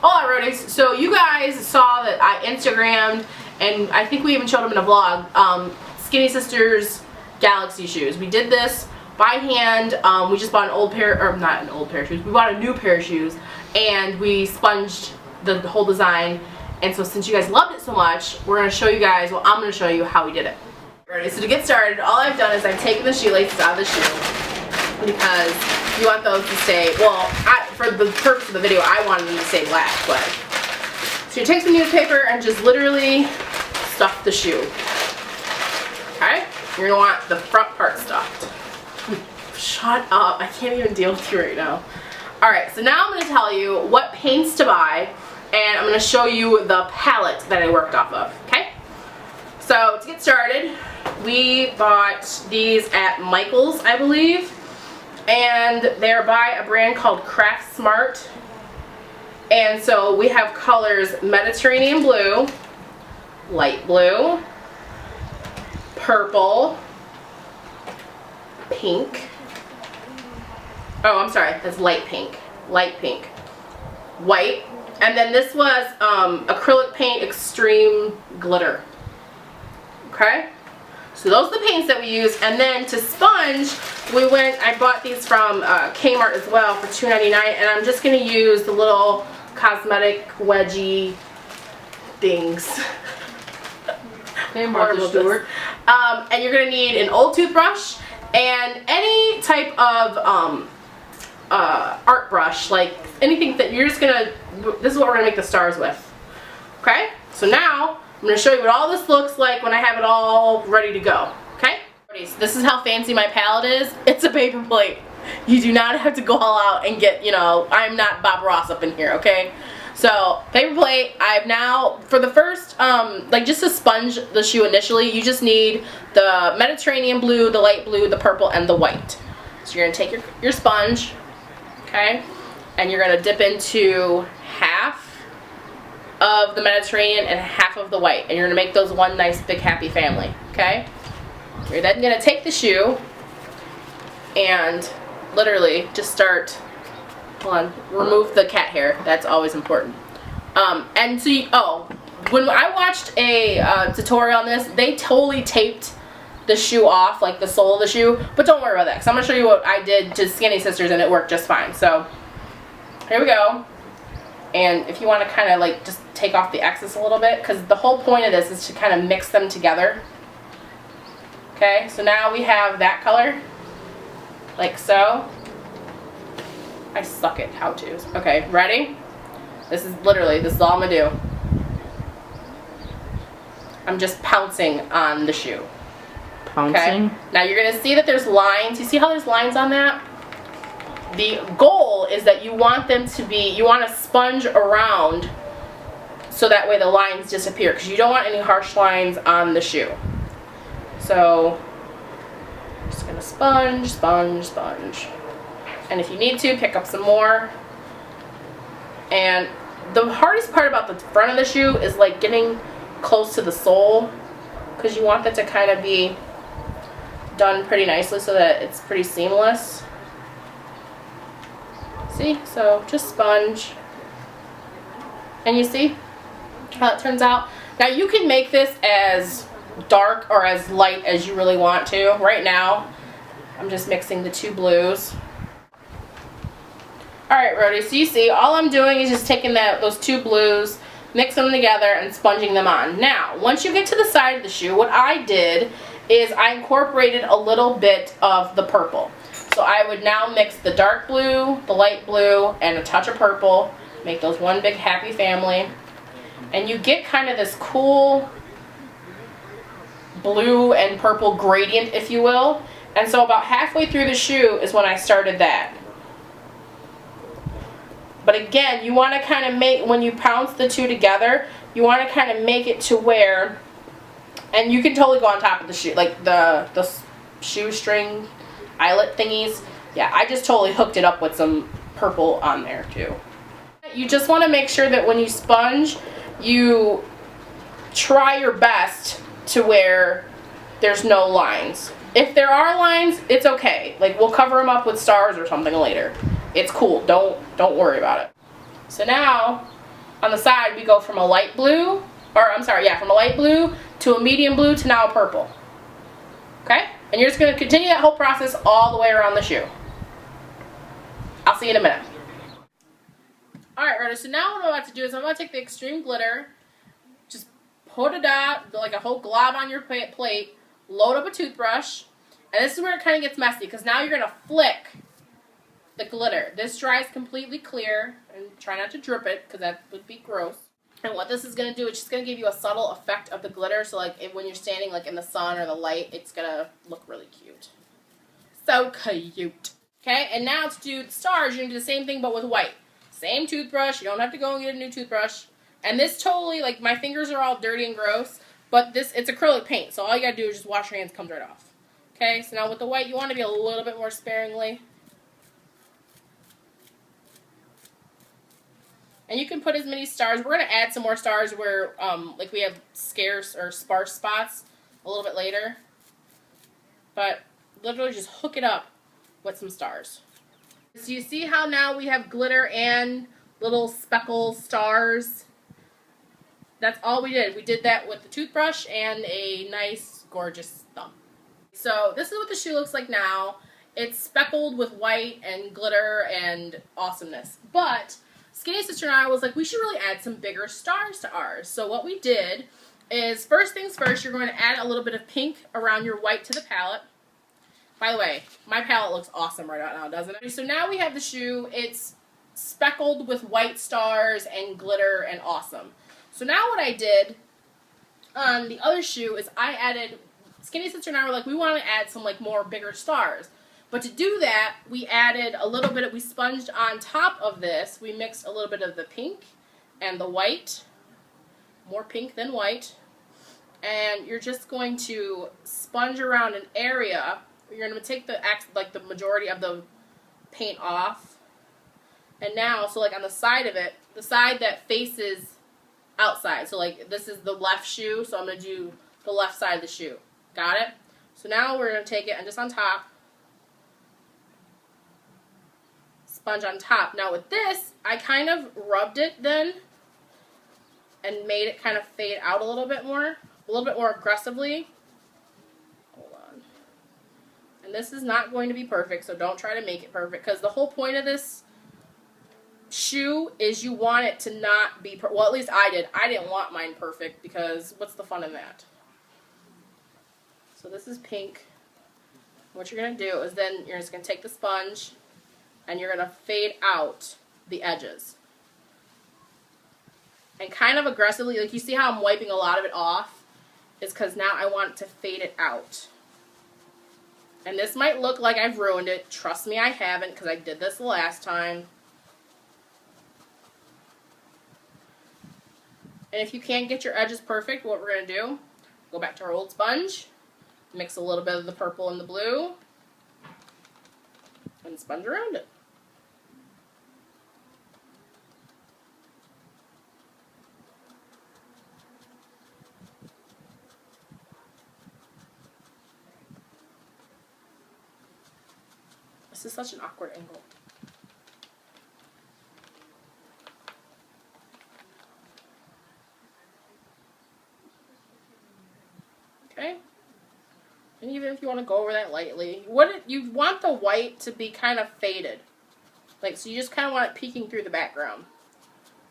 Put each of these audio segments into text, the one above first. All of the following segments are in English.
Hola Roadies. So you guys saw that I Instagrammed, and I think we even showed them in a vlog, Skinny Sisters Galaxy shoes. We did this by hand. We just bought an old pair, or not an old pair of shoes, we bought a new pair of shoes, and we sponged the whole design. And so since you guys loved it so much, we're going to show you guys, well, I'm going to show you how we did it. Alright, so to get started, all I've done is I've taken the shoelaces out of the shoe because you want those to stay, well, for the purpose of the video, I wanted them to stay black, but. So you take some newspaper and just literally stuff the shoe. Okay? You're going to want the front part stuffed. Shut up, I can't even deal with you right now. Alright, so now I'm going to tell you what paints to buy, and I'm going to show you the palette that I worked off of, okay? So to get started, we bought these at Michael's, I believe. And they're by a brand called Craft Smart. And so we have colors Mediterranean blue, light blue, purple, pink. Oh, I'm sorry, that's light pink, white. And then this was acrylic paint extreme glitter. Okay? So those are the paints that we use, and then to sponge, I bought these from Kmart as well for $2.99, and I'm just going to use the little cosmetic wedgie things. Hey, Martha Stewart. And you're going to need an old toothbrush and any type of art brush, like anything that you're just going to, this is what we're going to make the stars with. Okay? So now, I'm going to show you what all this looks like when I have it all ready to go, okay? This is how fancy my palette is. It's a paper plate. You do not have to go all out and get, you know, I'm not Bob Ross up in here, okay? So, paper plate, I've now, for the first, like just to sponge the shoe initially, you just need the Mediterranean blue, the light blue, the purple, and the white. So you're going to take your sponge, okay? And you're going to dip into half of the Mediterranean and half of the white, and you're going to make those one nice big happy family, okay? You're then going to take the shoe and literally just start, hold on, remove the cat hair, that's always important. And so when I watched a tutorial on this, they totally taped the shoe off, like the sole of the shoe, but don't worry about that, because I'm going to show you what I did to Skinny Sisters and it worked just fine. So here we go. And if you want to kind of like just take off the excess a little bit, because the whole point of this is to kind of mix them together. Okay, so now we have that color, like so. I suck at how-tos. Okay, ready? This is all I'm going to do. I'm just pouncing on the shoe. Pouncing? Okay? Now you're going to see that there's lines. You see how there's lines on that? The goal is that you want them to be, you want to sponge around so that way the lines disappear, because you don't want any harsh lines on the shoe. So, just going to sponge, sponge, sponge. And if you need to, pick up some more. And the hardest part about the front of the shoe is like getting close to the sole, because you want that to kind of be done pretty nicely so that it's pretty seamless. See? So just sponge. And you see how it turns out? Now you can make this as dark or as light as you really want to. Right now, I'm just mixing the two blues. Alright, Roadies, so you see, all I'm doing is just taking those two blues, mix them together, and sponging them on. Now, once you get to the side of the shoe, what I did is I incorporated a little bit of the purple. So I would now mix the dark blue, the light blue, and a touch of purple. Make those one big happy family. And you get kind of this cool blue and purple gradient, if you will. And so about halfway through the shoe is when I started that. But again, you want to kind of make, when you pounce the two together, you want to kind of make it to where, and you can totally go on top of the shoe, like the shoestring eyelet thingies. Yeah, I just totally hooked it up with some purple on there too. You just want to make sure that when you sponge, you try your best to where there's no lines. If there are lines, it's okay. Like, we'll cover them up with stars or something later. It's cool. Don't worry about it. So now on the side, we go from a light blue, or I'm sorry, yeah, from a light blue to a medium blue to now a purple. Okay? And you're just going to continue that whole process all the way around the shoe. I'll see you in a minute. Alright, Roadies, so now what I'm about to do is I'm going to take the extreme glitter, just put a dot, like a whole glob on your plate, load up a toothbrush, and this is where it kind of gets messy, because now you're going to flick the glitter. This dries completely clear, and try not to drip it, because that would be gross. And what this is going to do, it's just going to give you a subtle effect of the glitter, so like when you're standing like in the sun or the light, it's going to look really cute. So cute. Okay, and now to do the stars, you're going to do the same thing but with white. Same toothbrush, you don't have to go and get a new toothbrush. And this totally, like my fingers are all dirty and gross, but it's acrylic paint, so all you got to do is just wash your hands, comes right off. Okay, so now with the white, you want to be a little bit more sparingly. And you can put as many stars. We're going to add some more stars where, like we have scarce or sparse spots a little bit later. But literally just hook it up with some stars. So you see how now we have glitter and little speckle stars? That's all we did. We did that with the toothbrush and a nice, gorgeous thumb. So this is what the shoe looks like now. It's speckled with white and glitter and awesomeness. But Skinny Sister and I was like, we should really add some bigger stars to ours. So what we did is, first things first, you're going to add a little bit of pink around your white to the palette. By the way, my palette looks awesome right now, doesn't it? So now we have the shoe. It's speckled with white stars and glitter and awesome. So now what I did on the other shoe is I added, Skinny Sister and I were like, we want to add some like more bigger stars. But to do that, we added a little bit, we sponged on top of this, we mixed a little bit of the pink and the white, more pink than white, and you're just going to sponge around an area. You're going to take the majority of the paint off, and now, so like on the side of it, the side that faces outside, so like this is the left shoe, so I'm going to do the left side of the shoe. Got it? So now we're going to take it and just on top, sponge on top. Now with this, I kind of rubbed it then and made it kind of fade out a little bit more aggressively. Hold on. And this is not going to be perfect, so don't try to make it perfect, because the whole point of this shoe is you want it to not be well, at least I did. I didn't want mine perfect, because what's the fun in that? So this is pink. What you're going to do is then you're just going to take the sponge and you're going to fade out the edges. And kind of aggressively, like you see how I'm wiping a lot of it off? It's because now I want to fade it out. And this might look like I've ruined it. Trust me, I haven't, because I did this the last time. And if you can't get your edges perfect, what we're going to do, go back to our old sponge, mix a little bit of the purple and the blue, and sponge around it. This is such an awkward angle. Okay. And even if you want to go over that lightly, you want the white to be kind of faded. Like, so you just kind of want it peeking through the background.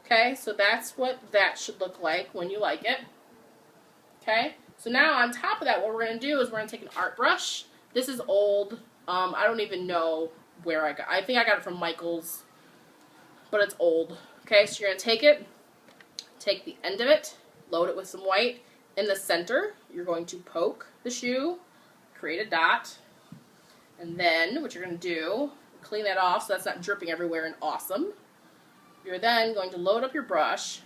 Okay, so that's what that should look like when you like it. Okay, so now on top of that, what we're going to do is we're going to take an art brush. This is old. I don't even know where I think I got it from Michael's, but it's old. Okay, so you're going to take it, take the end of it, load it with some white. In the center, you're going to poke the shoe, create a dot, and then what you're going to do, clean that off so that's not dripping everywhere and awesome. You're then going to load up your brush,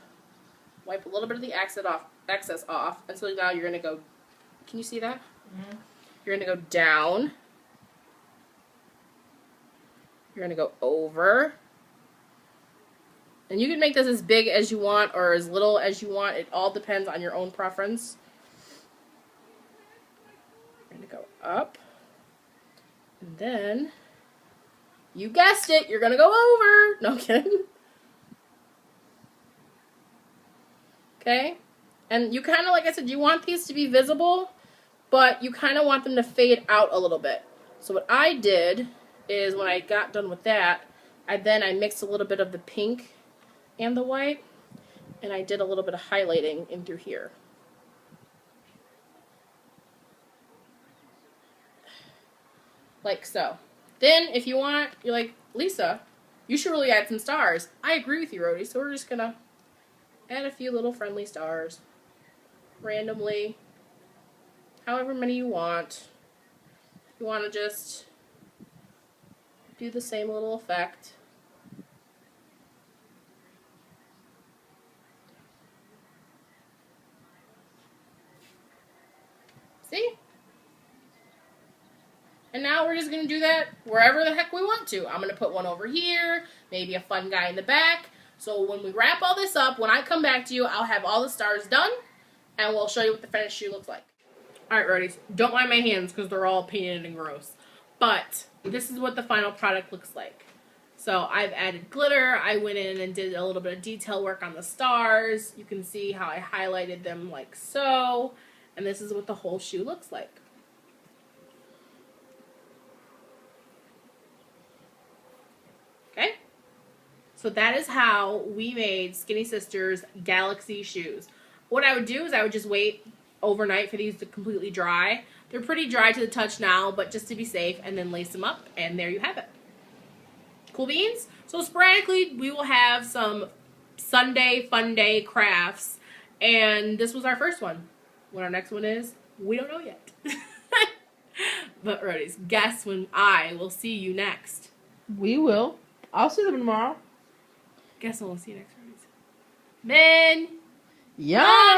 wipe a little bit of the excess off, and so now you're going to go, can you see that? Mm-hmm. You're going to go down. You're going to go over. And you can make this as big as you want or as little as you want. It all depends on your own preference. You're going to go up. And then, you guessed it, you're going to go over. No, I'm kidding. Okay? And you kind of, like I said, you want these to be visible, but you kind of want them to fade out a little bit. So what I did is when I got done with that, I mixed a little bit of the pink and the white, and I did a little bit of highlighting in through here. Like so. Then, if you want, you're like, Lisa, you should really add some stars. I agree with you, Roadies, so we're just going to add a few little friendly stars. Randomly. However many you want. You want to just do the same little effect. See? And now we're just going to do that wherever the heck we want to. I'm going to put one over here, maybe a fun guy in the back. So when we wrap all this up, when I come back to you, I'll have all the stars done, and we'll show you what the finished shoe looks like. Alright, Roadies, don't mind my hands because they're all painted and gross. But this is what the final product looks like. So I've added glitter. I went in and did a little bit of detail work on the stars. You can see how I highlighted them like so. And this is what the whole shoe looks like. Okay? So that is how we made Skinny Sisters Galaxy shoes. What I would do is I would just wait overnight for these to completely dry. They're pretty dry to the touch now, but just to be safe, and then lace them up, and there you have it. Cool beans? So sporadically, we will have some Sunday Fun Day crafts, and this was our first one. What our next one is, we don't know yet. But Roadies, guess when I will see you next. We will. I'll see them tomorrow. Guess when we'll see you next, Roadies. Men! Yeah.